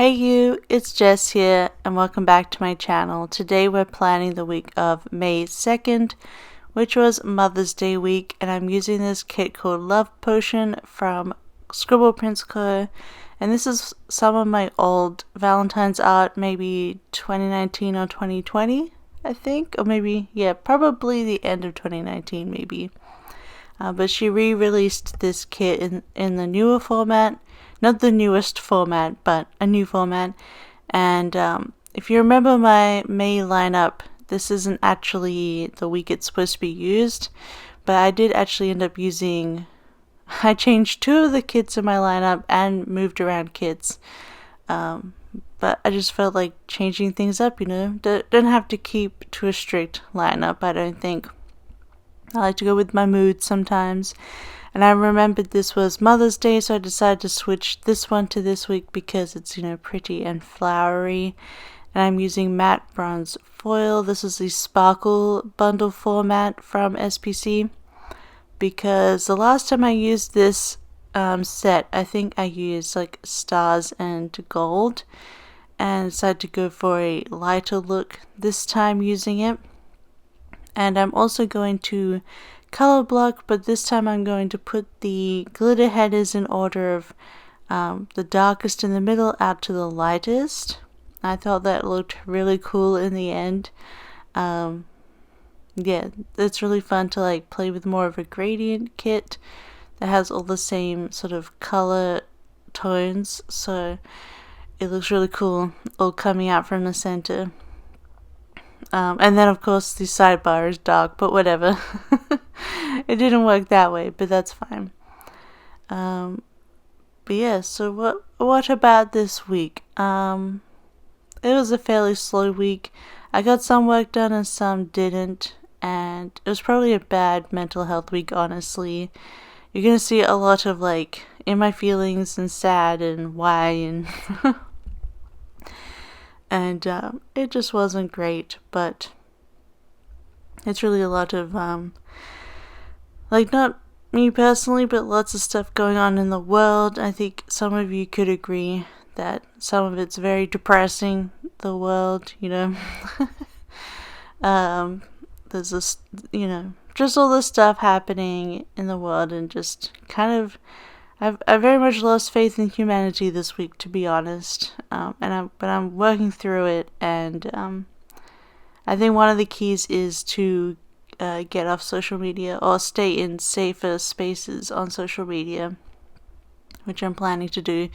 Hey you, it's Jess here and welcome back to my channel. Today we're planning the week of May 2nd, which was Mother's Day week, and I'm using this kit called Love Potion from Scribble Prints Co. And this is some of my old Valentine's art, maybe 2019 or 2020, I think, or maybe, yeah, probably the end of 2019 maybe. But she re-released this kit in the newer format. Not the newest format, but a new format. And if you remember my May lineup, this isn't actually the week it's supposed to be used. But I did actually end up using... I changed two of the kits in my lineup and moved around kits. But I just felt like changing things up, you know. Don't have to keep to a strict lineup, I don't think. I like to go with my mood sometimes. And I remembered this was Mother's Day, so I decided to switch this one to this week because it's, you know, pretty and flowery. And I'm using matte bronze foil. This is the sparkle bundle format from SPC. Because the last time I used this set, I think I used like stars and gold. And decided to go for a lighter look this time using it. And I'm also going to color block, but this time I'm going to put the glitter headers in order of the darkest in the middle out to the lightest. I thought that looked really cool in the end. Yeah, it's really fun to like play with more of a gradient kit that has all the same sort of color tones, so it looks really cool all coming out from the center. And then of course the sidebar is dark, but whatever. It didn't work that way, but that's fine. But yeah, so what about this week? It was a fairly slow week. I got some work done and some didn't, and it was probably a bad mental health week, honestly. You're gonna see a lot of like in my feelings and sad and why and and it just wasn't great, but it's really a lot of like not me personally, but lots of stuff going on in the world. I think some of you could agree that some of it's very depressing, the world, you know. There's this, you know, just all this stuff happening in the world, and just kind of I very much lost faith in humanity this week, to be honest. But I'm working through it, and I think one of the keys is to get off social media or stay in safer spaces on social media, which I'm planning to do.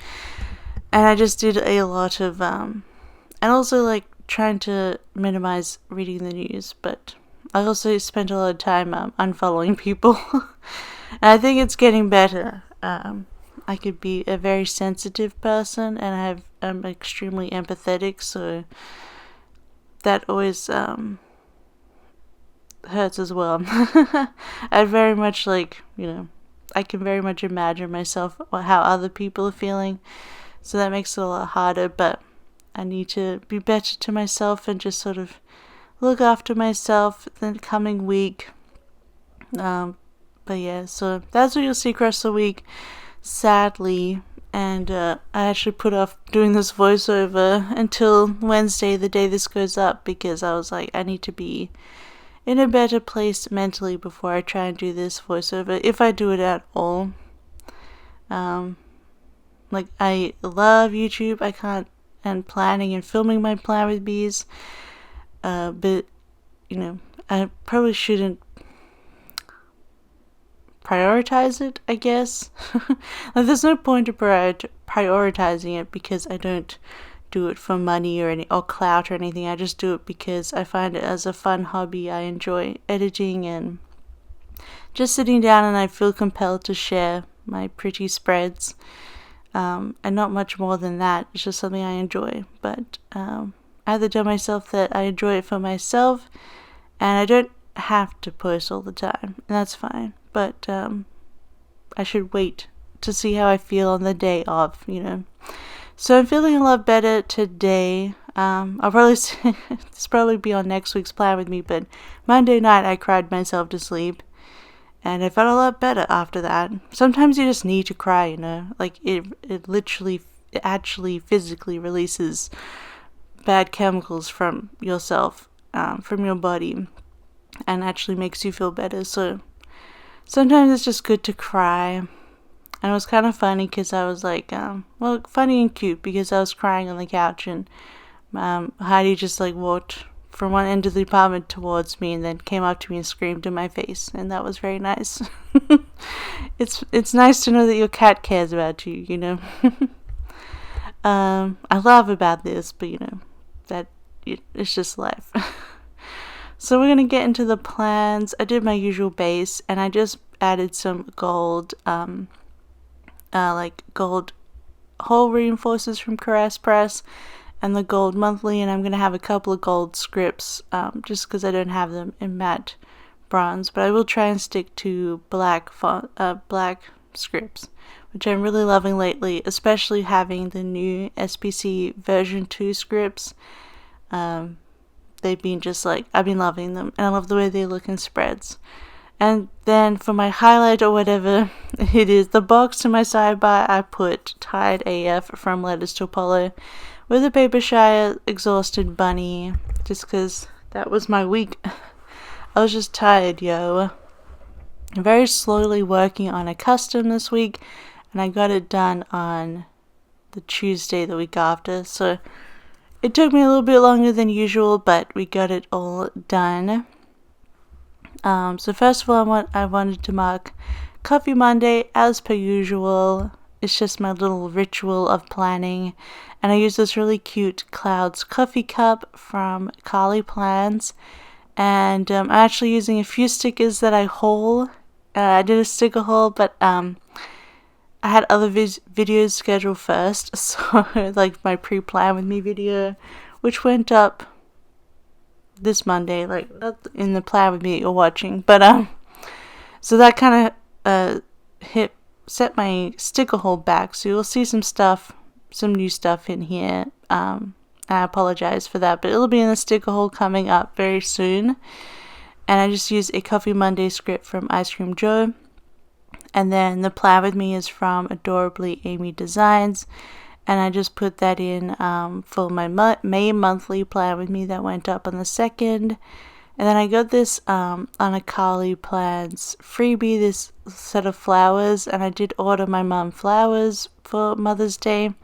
And I just did a lot of and also like trying to minimize reading the news, but I also spent a lot of time unfollowing people. And I think it's getting better. I could be a very sensitive person, and I'm extremely empathetic, so that always hurts as well. I very much like, you know, I can very much imagine myself or how other people are feeling, so that makes it a lot harder, but I need to be better to myself and just sort of look after myself the coming week. But yeah, so that's what you'll see across the week, sadly. And I actually put off doing this voiceover until Wednesday, the day this goes up, because I was like, I need to be in a better place mentally before I try and do this voiceover, if I do it at all. Like, I love YouTube, I can't, and planning and filming my plan with bees, but, you know, I probably shouldn't prioritize it, I guess. Like, there's no point to prioritizing it, because I don't do it for money or clout or anything. I just do it because I find it as a fun hobby. I enjoy editing and just sitting down, and I feel compelled to share my pretty spreads, and not much more than that. It's just something I enjoy, but I have to tell myself that I enjoy it for myself, and I don't have to post all the time, and that's fine. But I should wait to see how I feel on the day of, you know. So I'm feeling a lot better today. I'll probably this probably be on next week's plan with me, but Monday night I cried myself to sleep, and I felt a lot better after that. Sometimes you just need to cry, you know. Like it literally it actually physically releases bad chemicals from yourself, from your body, and actually makes you feel better. So sometimes it's just good to cry. And it was kind of funny because I was like, funny and cute because I was crying on the couch, and Heidi just like walked from one end of the apartment towards me and then came up to me and screamed in my face, and that was very nice. It's nice to know that your cat cares about you, you know. I laugh about this, but you know, it's just life. So we're gonna get into the plans. I did my usual base, and I just added some gold, like gold hole reinforcers from Caress Press, and the gold monthly, and I'm gonna have a couple of gold scripts, just because I don't have them in matte bronze, but I will try and stick to black scripts, which I'm really loving lately, especially having the new SPC version 2 scripts. They've been just like, I've been loving them, and I love the way they look in spreads. And then for my highlight or whatever it is, the box to my sidebar, I put Tired AF from Letters to Apollo with a Papershire Exhausted Bunny, just because that was my week. I was just tired, yo. I'm very slowly working on a custom this week, and I got it done on the Tuesday the week after, so it took me a little bit longer than usual, but we got it all done. So first of all, I wanted to mark Coffee Monday as per usual. It's just my little ritual of planning, and I use this really cute Clouds coffee cup from Carly Plans, and I'm actually using a few stickers that I haul. I did a sticker haul, but I had other videos scheduled first, so like my pre-plan with me video, which went up this Monday, like not in the plan with me you're watching, but so that kind of set my sticker haul back, so you'll see some new stuff in here. I apologize for that, but it'll be in the sticker haul coming up very soon. And I just used a Coffee Monday script from Ice Cream Joe. And then the plan with me is from Adorably Amy Designs. And I just put that in for my May monthly plan with me that went up on the 2nd. And then I got this on a Carly Plans freebie, this set of flowers. And I did order my mum flowers for Mother's Day.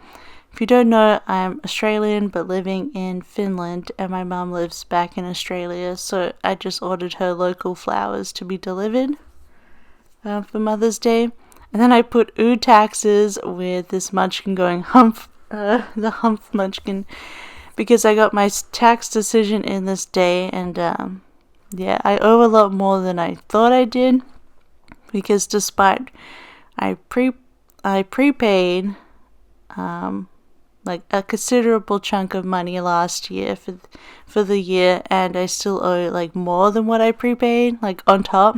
If you don't know, I'm Australian but living in Finland, and my mum lives back in Australia. So I just ordered her local flowers to be delivered for Mother's Day. And then I put taxes with this munchkin going the humph munchkin, because I got my tax decision in this day, and yeah, I owe a lot more than I thought I did, because despite I prepaid like a considerable chunk of money last year for the year, and I still owe like more than what I prepaid, like on top.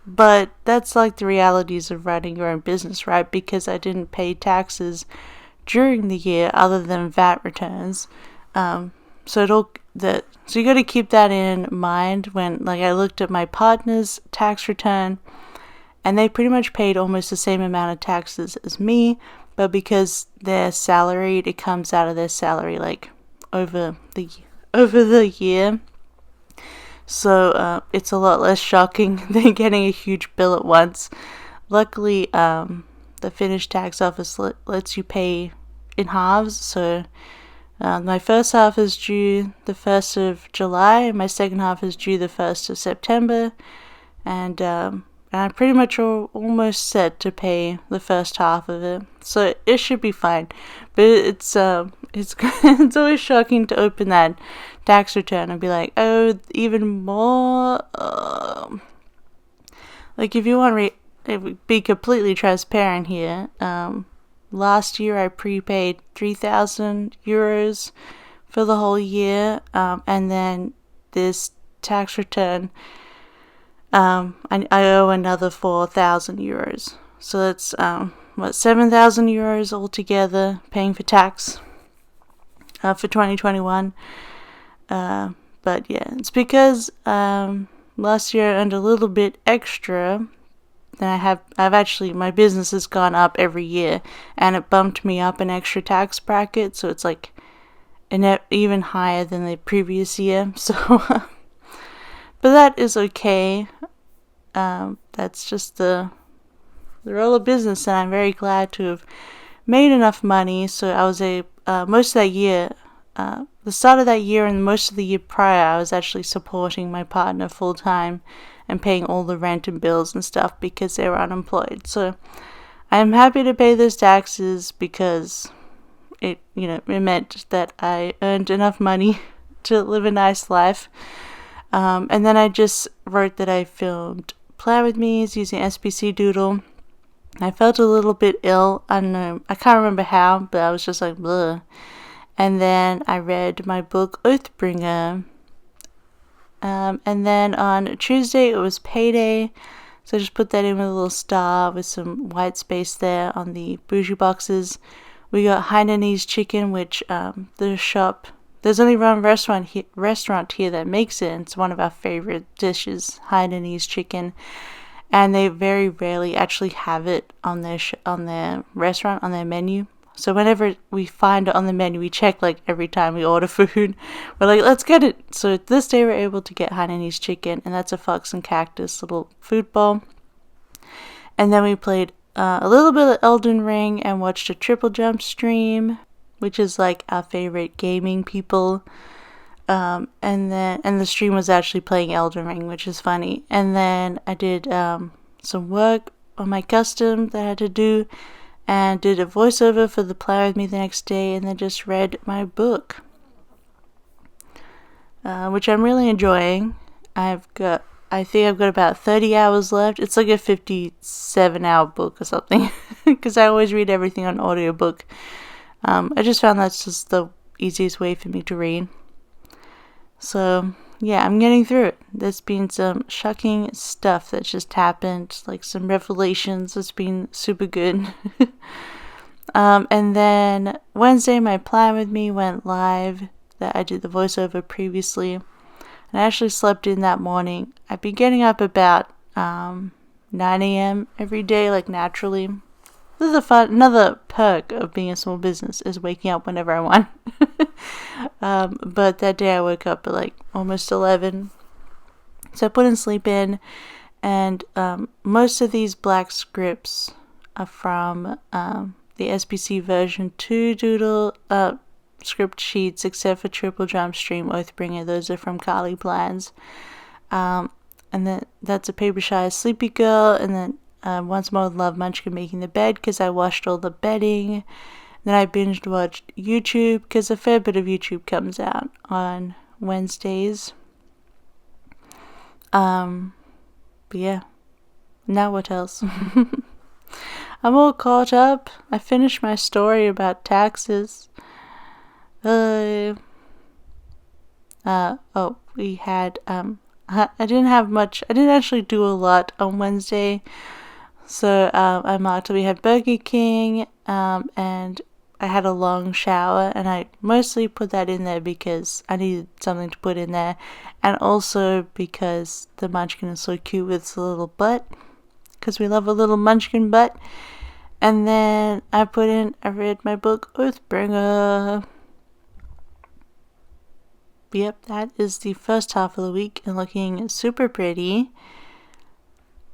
But that's like the realities of running your own business, right? Because I didn't pay taxes during the year other than VAT returns. So you got to keep that in mind when, like, I looked at my partner's tax return, and they pretty much paid almost the same amount of taxes as me, but because they're salaried, it comes out of their salary like over the year. So it's a lot less shocking than getting a huge bill at once. Luckily, the Finnish tax office lets you pay in halves. So my first half is due the 1st of July, and my second half is due the 1st of September. And I'm pretty much almost set to pay the first half of it. So it should be fine. But it's it's always shocking to open that tax return and be like, oh, even more. Like, if you want to be completely transparent here, last year I prepaid 3,000 euros for the whole year, and then this tax return, I owe another 4,000 euros. So that's 7,000 euros altogether paying for tax for 2021. But yeah, it's because last year I earned a little bit extra then my business has gone up every year, and it bumped me up an extra tax bracket, so it's like even higher than the previous year. So, but that is okay. That's just the role of business, and I'm very glad to have made enough money. So I was most of that year, the start of that year and most of the year prior, I was actually supporting my partner full time and paying all the rent and bills and stuff because they were unemployed. So I am happy to pay those taxes because it meant that I earned enough money to live a nice life. And then I just wrote that I filmed Plan With Me using SPC Doodle. I felt a little bit ill. I don't know. I can't remember how, but I was just like, bleh. And then I read my book, Oathbringer. And then on Tuesday, it was payday. So I just put that in with a little star with some white space there on the bougie boxes. We got Hainanese chicken, which there's only one restaurant here that makes it. It's one of our favorite dishes, Hainanese chicken. And they very rarely actually have it on their restaurant, on their menu. So whenever we find it on the menu, we check like every time we order food. We're like, let's get it. So this day we're able to get Hainanese chicken, and that's a Fox and Cactus little food bowl. And then we played a little bit of Elden Ring and watched a Triple Jump stream, which is like our favorite gaming people. And the stream was actually playing Elden Ring, which is funny. And then I did some work on my custom that I had to do, and did a voiceover for the Plan With Me the next day, and then just read my book, which I'm really enjoying. I think I've got about 30 hours left. It's like a 57-hour book or something, because I always read everything on audiobook. I just found that's just the easiest way for me to read. So yeah, I'm getting through it. There's been some shocking stuff that just happened, like some revelations. It's been super good. And then Wednesday, my Plan With Me went live, that I did the voiceover previously. And I actually slept in that morning. I've been getting up about 9 a.m. every day, like naturally. This is another perk of being a small business, is waking up whenever I want. But that day I woke up at like almost 11. So I put in sleep in, and most of these black scripts are from the SPC version 2 doodle script sheets, except for Triple Jump Stream, Oathbringer. Those are from Carly Plans. And then that's a Papershire Sleepy Girl, and then Once More with Love Munchkin Making the Bed, because I washed all the bedding. Then I binged watched YouTube, because a fair bit of YouTube comes out on Wednesdays. But yeah, now what else? I'm all caught up. I finished my story about taxes. We had I didn't have much. I didn't actually do a lot on Wednesday. So I marked. We had Burger King, and I had a long shower, and I mostly put that in there because I needed something to put in there, and also because the Munchkin is so cute with the little butt, because we love a little Munchkin butt. And then I read my book, Oathbringer. Yep, that is the first half of the week, and looking super pretty.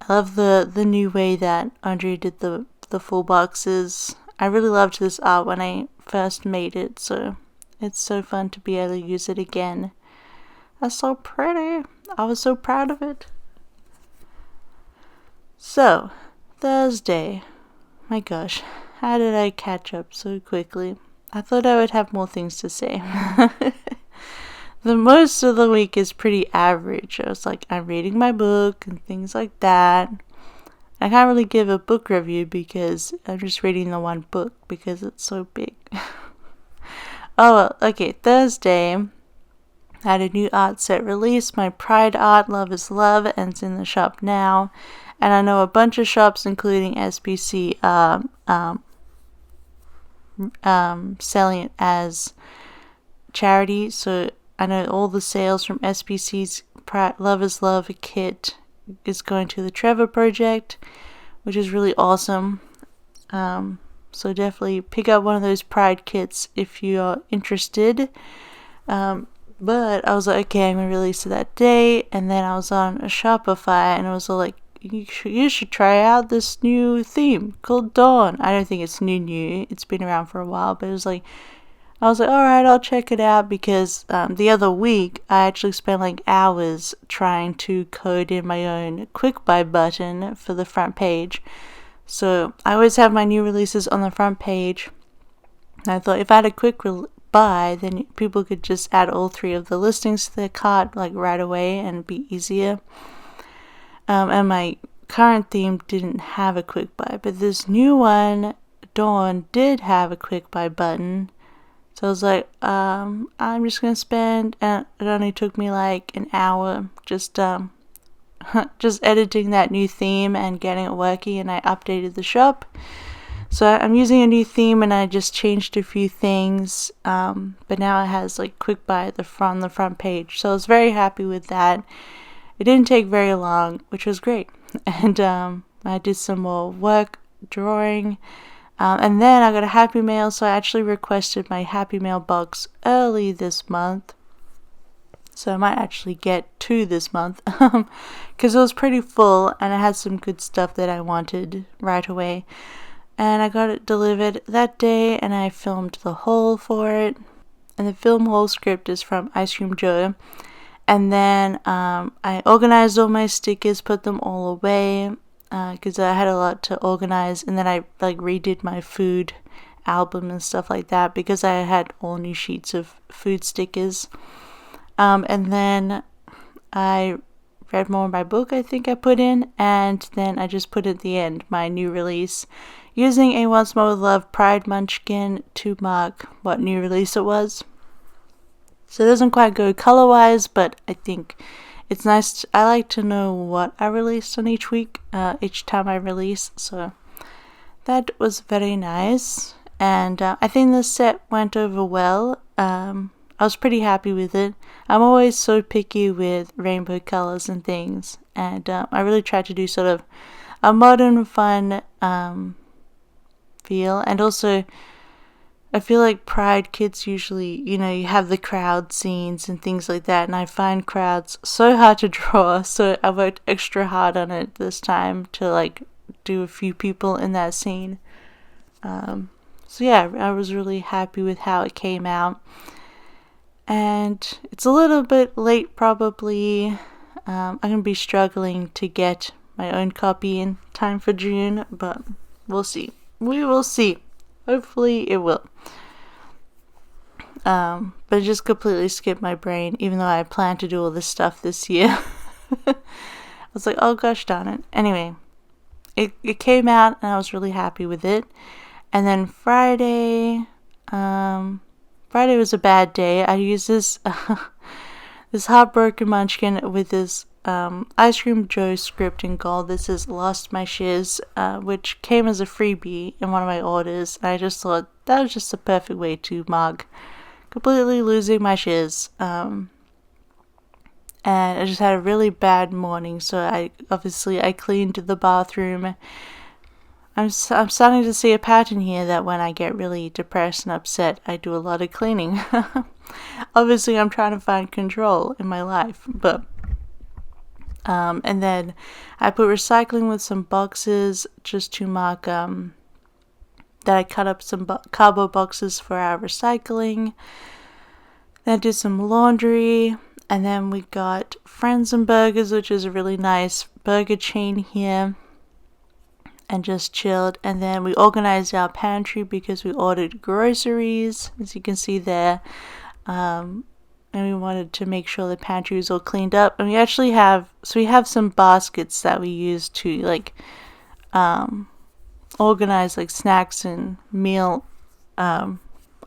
I love the new way that Andre did the full boxes. I really loved this art when I first made it, so it's so fun to be able to use it again. That's so pretty. I was so proud of it. So, Thursday. My gosh, how did I catch up so quickly? I thought I would have more things to say. The most of the week is pretty average. I was like, I'm reading my book and things like that. I can't really give a book review because I'm just reading the one book because it's so big. Thursday, I had a new art set release, my Pride art, Love is Love, and it's in the shop now. And I know a bunch of shops, including SPC, selling it as charity. So I know all the sales from SPC's Love is Love kit is going to the Trevor Project. which is really awesome. So definitely pick up one of those Pride kits if you are interested. But I was like, okay, I'm gonna release it that day, and then I was on a Shopify, and it was all like, you should try out this new theme called Dawn. I don't think it's new. It's been around for a while, but it was like, I was like, alright, I'll check it out, because the other week I actually spent like hours trying to code in my own quick buy button for the front page. So I always have my new releases on the front page. And I thought if I had a quick buy, then people could just add all 3 of the listings to their cart like right away and it'd be easier. And my current theme didn't have a quick buy, but this new one, Dawn, did have a quick buy button. So I was like, I'm just gonna spend, and it only took me like an hour just editing that new theme and getting it working, and I updated the shop. So I'm using a new theme and I just changed a few things, but now it has like quick buy at the front page. So I was very happy with that. It didn't take very long, which was great. And I did some more work, drawing, and then I got a Happy Mail, so I actually requested my Happy Mail box early this month. So I might actually get 2 this month, because it was pretty full and I had some good stuff that I wanted right away. And I got it delivered that day, and I filmed the haul for it. And the film haul script is from Ice Cream Joe. And then I organized all my stickers, put them all away, because I had a lot to organize. And then I like redid my food album and stuff like that, because I had all new sheets of food stickers. And then I read more of my book, I think I put in, and then I just put at the end my new release, using a Once More With Love Pride Munchkin to mark what new release it was. So it doesn't quite go color-wise, but I think it's nice. I like to know what I released on each week, each time I release, so that was very nice. And I think the set went over well. I was pretty happy with it. I'm always so picky with rainbow colors and things, and I really tried to do sort of a modern, fun feel. And also, I feel like Pride kids usually, you have the crowd scenes and things like that, and I find crowds so hard to draw, so I worked extra hard on it this time to like do a few people in that scene. So yeah, I was really happy with how it came out. And it's a little bit late probably. I'm going to be struggling to get my own copy in time for June, but we'll see. We will see. Hopefully it will. But it just completely skipped my brain, even though I planned to do all this stuff this year. I was like, oh gosh darn it. Anyway, it came out and I was really happy with it. And then Friday was a bad day. I used this this Heartbroken Munchkin with this Ice Cream Joe script in gold. This is Lost My Shiz, which came as a freebie in one of my orders. And I just thought that was just the perfect way to mark completely losing my shiz. And I just had a really bad morning, so I cleaned the bathroom. I'm starting to see a pattern here that when I get really depressed and upset, I do a lot of cleaning. Obviously, I'm trying to find control in my life, but and then I put recycling with some boxes just to mark that I cut up some cardboard boxes for our recycling. Then I did some laundry, and then we got Friends and Burgers, which is a really nice burger chain here, and just chilled. And then we organized our pantry because we ordered groceries, as you can see there, and we wanted to make sure the pantry was all cleaned up. And we actually have some baskets that we use to like organize like snacks and meal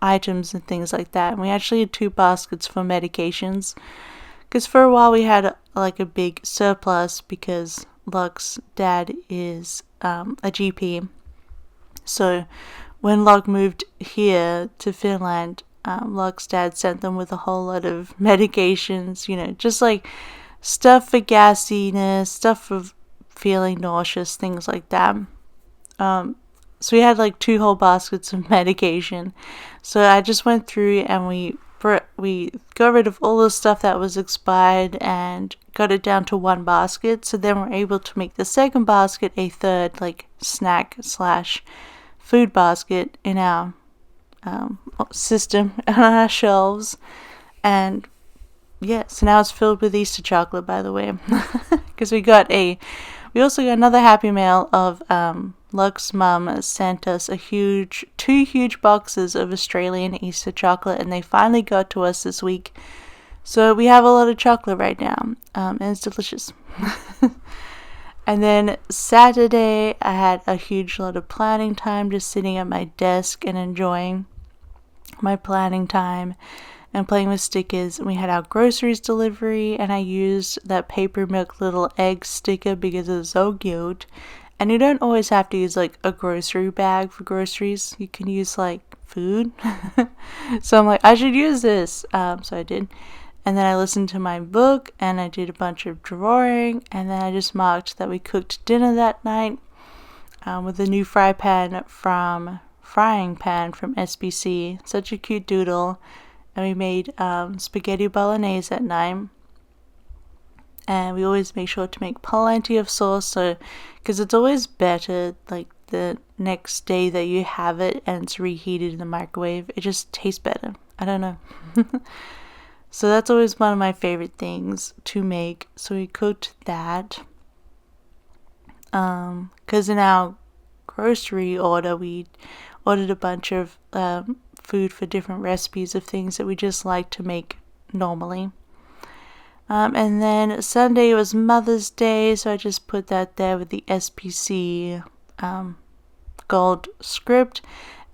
items and things like that. And we actually had 2 baskets for medications, because for a while we had like a big surplus because Luck's dad is a GP. So when Luck moved here to Finland, Luck's dad sent them with a whole lot of medications, just like stuff for gassiness, stuff feeling nauseous, things like that. So we had like 2 whole baskets of medication. So I just went through and we got rid of all the stuff that was expired and got it down to 1 basket. So then we're able to make the second basket a third like snack / food basket in our system on our shelves. And yeah, so now it's filled with Easter chocolate, by the way, because we also got another Happy Mail of Luck's mum sent us 2 huge boxes of Australian Easter chocolate, and they finally got to us this week. So we have a lot of chocolate right now, and it's delicious. And then Saturday, I had a huge lot of planning time, just sitting at my desk and enjoying my planning time and playing with stickers. We had our groceries delivery, and I used that Paper Milk little egg sticker because it's so cute. And you don't always have to use like a grocery bag for groceries. You can use like food. So I'm like, I should use this. So I did. And then I listened to my book and I did a bunch of drawing. And then I just marked that we cooked dinner that night with a new frying pan from SBC. Such a cute doodle. And we made spaghetti bolognese at night. And we always make sure to make plenty of sauce, so because it's always better like the next day that you have it and it's reheated in the microwave. It just tastes better. I don't know. So that's always one of my favorite things to make. So we cooked that. Because in our grocery order, we ordered a bunch of food for different recipes of things that we just like to make normally. And then Sunday was Mother's Day, so I just put that there with the SPC gold script.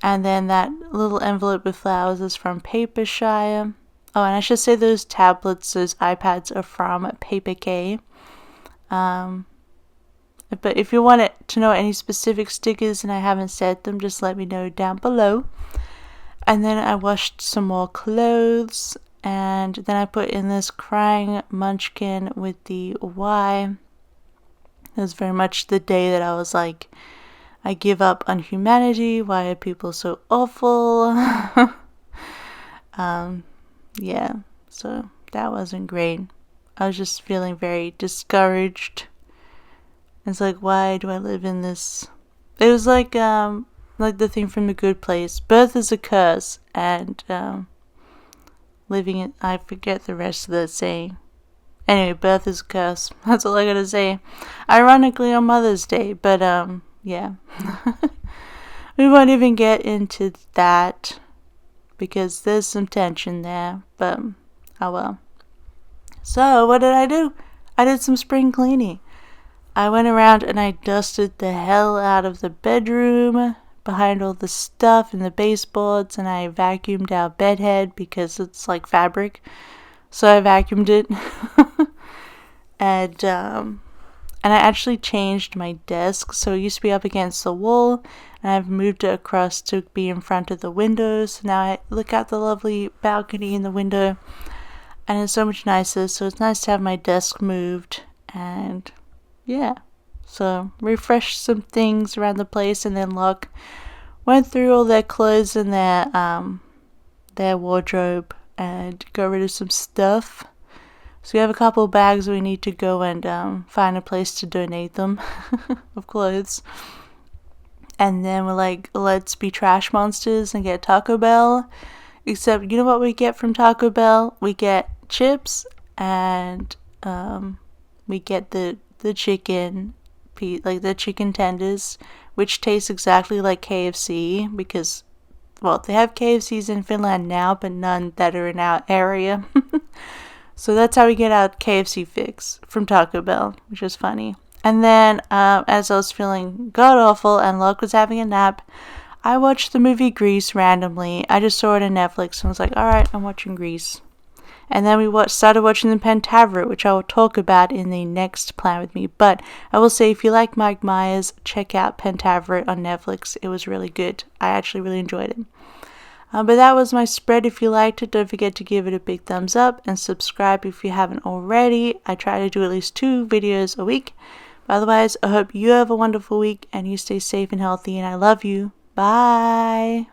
And then that little envelope with flowers is from Papershire. Oh, and I should say those tablets, those iPads are from Paper But if you want to know any specific stickers and I haven't said them, just let me know down below. And then I washed some more clothes. And then I put in this crying munchkin with the Y. It was very much the day that I was like, I give up on humanity. Why are people so awful? Yeah, so that wasn't great. I was just feeling very discouraged. It's like, why do I live in this? It was like the thing from The Good Place. Birth is a curse, and living in, I forget the rest of the saying. Anyway, birth is a curse. That's all I gotta say. Ironically on Mother's Day, but yeah. We won't even get into that because there's some tension there, but oh well. So what did I do? I did some spring cleaning. I went around and I dusted the hell out of the bedroom behind all the stuff and the baseboards, and I vacuumed our bed head because it's like fabric, so I vacuumed it. And I actually changed my desk, so it used to be up against the wall and I've moved it across to be in front of the windows. So now I look out the lovely balcony in the window and it's so much nicer. So it's nice to have my desk moved, and yeah, so refreshed some things around the place, and then Locke went through all their clothes and their wardrobe and got rid of some stuff. So we have a couple of bags we need to go and find a place to donate them of clothes. And then we're like, let's be trash monsters and get Taco Bell. Except, you know what we get from Taco Bell? We get chips and we get the chicken, like the chicken tenders, which tastes exactly like KFC because, well, they have KFCs in Finland now, but none that are in our area. So that's how we get our KFC fix from Taco Bell, which is funny. And then as I was feeling god-awful and Locke was having a nap, I watched the movie Grease randomly. I just saw it on Netflix and was like, alright, I'm watching Grease. And then we started watching the Pentaveret, which I will talk about in the next Plan With Me. But I will say, if you like Mike Myers, check out Pentaveret on Netflix. It was really good. I actually really enjoyed it. But that was my spread. If you liked it, don't forget to give it a big thumbs up and subscribe if you haven't already. I try to do at least 2 videos a week. Otherwise, I hope you have a wonderful week and you stay safe and healthy, and I love you. Bye!